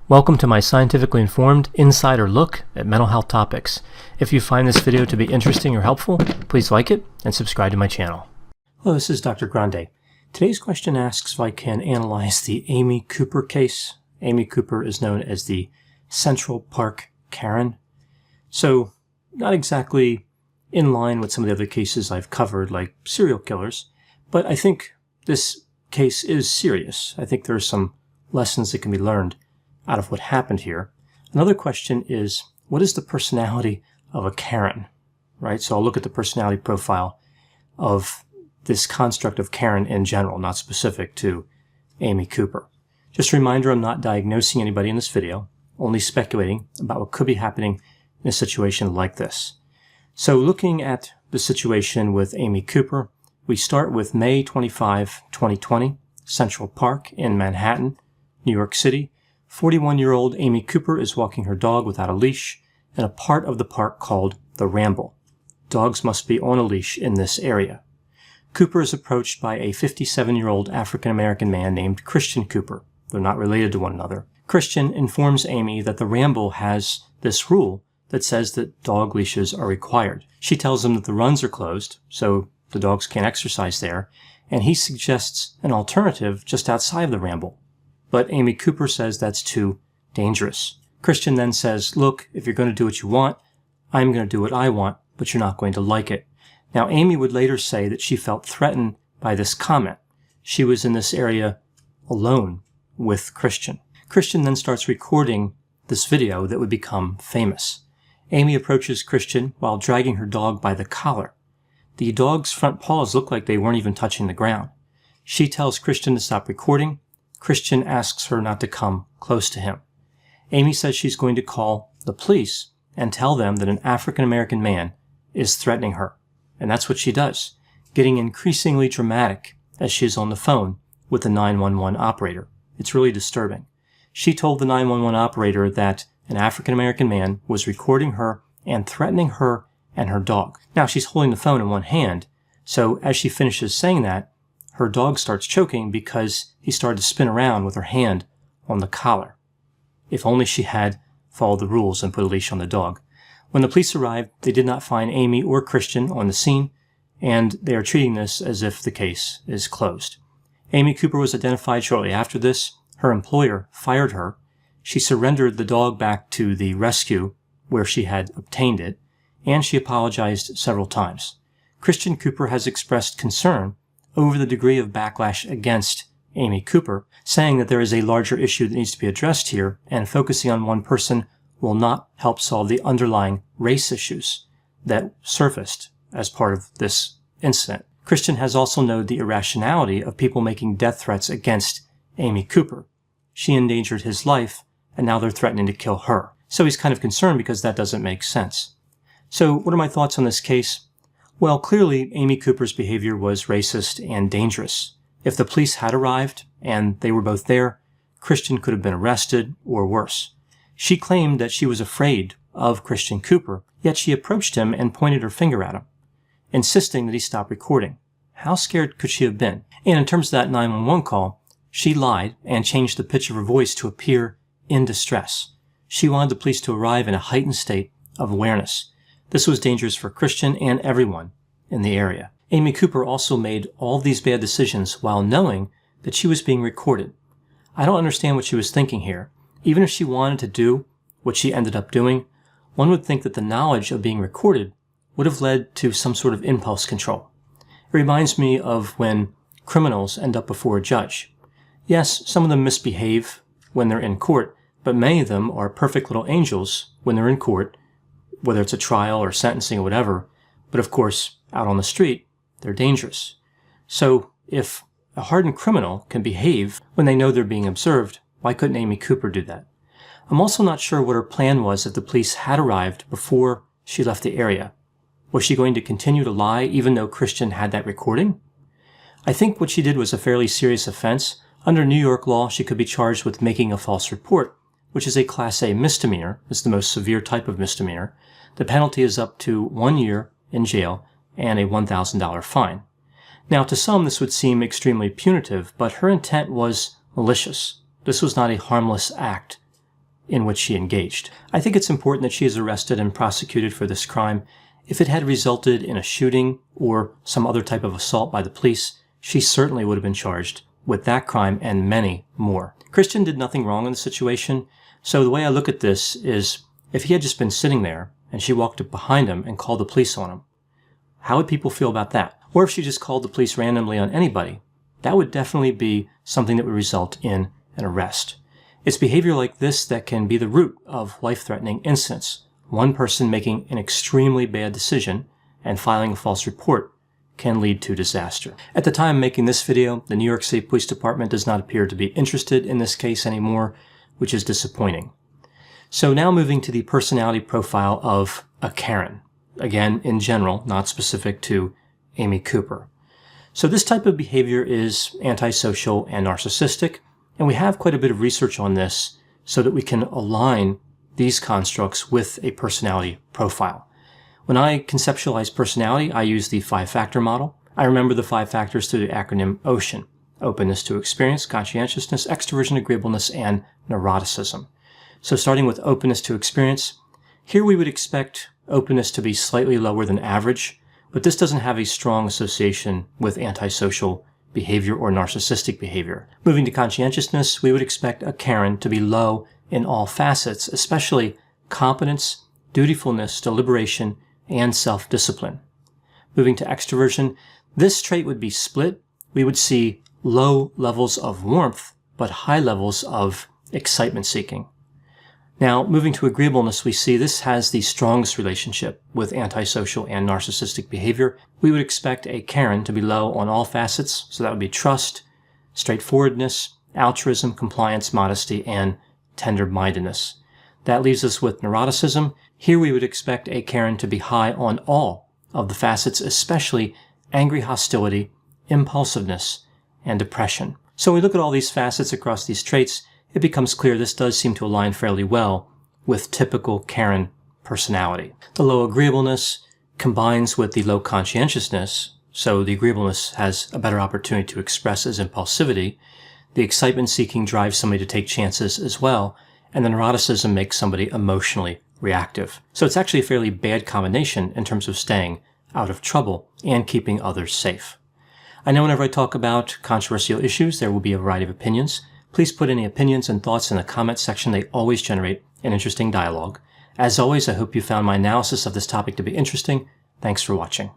Welcome to my scientifically informed insider look at mental health topics. If you find this video to be interesting or helpful, please like it and subscribe to my channel. Hello, this is Dr. Grande. Today's question asks if I can analyze the Amy Cooper case. Amy Cooper is known as the Central Park Karen. So, not exactly in line with some of the other cases I've covered, like serial killers, but I think this case is serious. I think there are some lessons that can be learned out of what happened here. Another question is, what is the personality of a Karen, right? So I'll look at the personality profile of this construct of Karen in general, not specific to Amy Cooper. Just a reminder, I'm not diagnosing anybody in this video, only speculating about what could be happening in a situation like this. So looking at the situation with Amy Cooper, we start with May 25, 2020, Central Park in Manhattan, New York City. 41-year-old Amy Cooper is walking her dog without a leash in a part of the park called the Ramble. Dogs must be on a leash in this area. Cooper is approached by a 57-year-old African-American man named Christian Cooper. They're not related to one another. Christian informs Amy that the Ramble has this rule that says that dog leashes are required. She tells him that the runs are closed, so the dogs can't exercise there, and he suggests an alternative just outside of the Ramble. But Amy Cooper says that's too dangerous. Christian then says, look, if you're going to do what you want, I'm going to do what I want, but you're not going to like it. Now, Amy would later say that she felt threatened by this comment. She was in this area alone with Christian. Christian then starts recording this video that would become famous. Amy approaches Christian while dragging her dog by the collar. The dog's front paws look like they weren't even touching the ground. She tells Christian to stop recording. Christian asks her not to come close to him. Amy says she's going to call the police and tell them that an African-American man is threatening her. And that's what she does, getting increasingly dramatic as she's on the phone with the 911 operator. It's really disturbing. She told the 911 operator that an African-American man was recording her and threatening her and her dog. Now, she's holding the phone in one hand, so as she finishes saying that, her dog starts choking because he started to spin around with her hand on the collar. If only she had followed the rules and put a leash on the dog. When the police arrived, they did not find Amy or Christian on the scene, and they are treating this as if the case is closed. Amy Cooper was identified shortly after this. Her employer fired her. She surrendered the dog back to the rescue where she had obtained it, and she apologized several times. Christian Cooper has expressed concern over the degree of backlash against Amy Cooper, saying that there is a larger issue that needs to be addressed here, and focusing on one person will not help solve the underlying race issues that surfaced as part of this incident. Christian has also noted the irrationality of people making death threats against Amy Cooper. She endangered his life, and now they're threatening to kill her. So he's kind of concerned because that doesn't make sense. So what are my thoughts on this case? Well, clearly, Amy Cooper's behavior was racist and dangerous. If the police had arrived, and they were both there, Christian could have been arrested, or worse. She claimed that she was afraid of Christian Cooper, yet she approached him and pointed her finger at him, insisting that he stop recording. How scared could she have been? And in terms of that 911 call, she lied and changed the pitch of her voice to appear in distress. She wanted the police to arrive in a heightened state of awareness. This was dangerous for Christian and everyone in the area. Amy Cooper also made all these bad decisions while knowing that she was being recorded. I don't understand what she was thinking here. Even if she wanted to do what she ended up doing, one would think that the knowledge of being recorded would have led to some sort of impulse control. It reminds me of when criminals end up before a judge. Yes, some of them misbehave when they're in court, but many of them are perfect little angels when they're in court, whether it's a trial or sentencing or whatever, but of course, out on the street, they're dangerous. So if a hardened criminal can behave when they know they're being observed, why couldn't Amy Cooper do that? I'm also not sure what her plan was if the police had arrived before she left the area. Was she going to continue to lie even though Christian had that recording? I think what she did was a fairly serious offense. Under New York law, she could be charged with making a false report, which is a Class A misdemeanor. It's the most severe type of misdemeanor. The penalty is up to 1 year in jail and a $1,000 fine. Now, to some, this would seem extremely punitive, but her intent was malicious. This was not a harmless act in which she engaged. I think it's important that she is arrested and prosecuted for this crime. If it had resulted in a shooting or some other type of assault by the police, she certainly would have been charged with that crime and many more. Christian did nothing wrong in the situation, so the way I look at this is if he had just been sitting there and she walked up behind him and called the police on him, how would people feel about that? Or if she just called the police randomly on anybody, that would definitely be something that would result in an arrest. It's behavior like this that can be the root of life-threatening incidents. One person making an extremely bad decision and filing a false report can lead to disaster. At the time of making this video, the New York City Police Department does not appear to be interested in this case anymore, which is disappointing. So now moving to the personality profile of a Karen. Again, in general, not specific to Amy Cooper. So this type of behavior is antisocial and narcissistic, and we have quite a bit of research on this so that we can align these constructs with a personality profile. When I conceptualize personality, I use the 5-factor model. I remember the 5 factors through the acronym OCEAN: openness to experience, conscientiousness, extroversion, agreeableness, and neuroticism. So starting with openness to experience, here we would expect openness to be slightly lower than average, but this doesn't have a strong association with antisocial behavior or narcissistic behavior. Moving to conscientiousness, we would expect a Karen to be low in all facets, especially competence, dutifulness, deliberation, and self-discipline. Moving to extroversion, this trait would be split. We would see low levels of warmth, but high levels of excitement seeking. Now, moving to agreeableness, we see this has the strongest relationship with antisocial and narcissistic behavior. We would expect a Karen to be low on all facets, so that would be trust, straightforwardness, altruism, compliance, modesty, and tender-mindedness. That leaves us with neuroticism. Here we would expect a Karen to be high on all of the facets, especially angry hostility, impulsiveness, and depression. So when we look at all these facets across these traits, it becomes clear this does seem to align fairly well with typical Karen personality. The low agreeableness combines with the low conscientiousness, so the agreeableness has a better opportunity to express as impulsivity. The excitement seeking drives somebody to take chances as well, and the neuroticism makes somebody emotionally reactive. So it's actually a fairly bad combination in terms of staying out of trouble and keeping others safe. I know whenever I talk about controversial issues, there will be a variety of opinions. Please put any opinions and thoughts in the comments section. They always generate an interesting dialogue. As always, I hope you found my analysis of this topic to be interesting. Thanks for watching.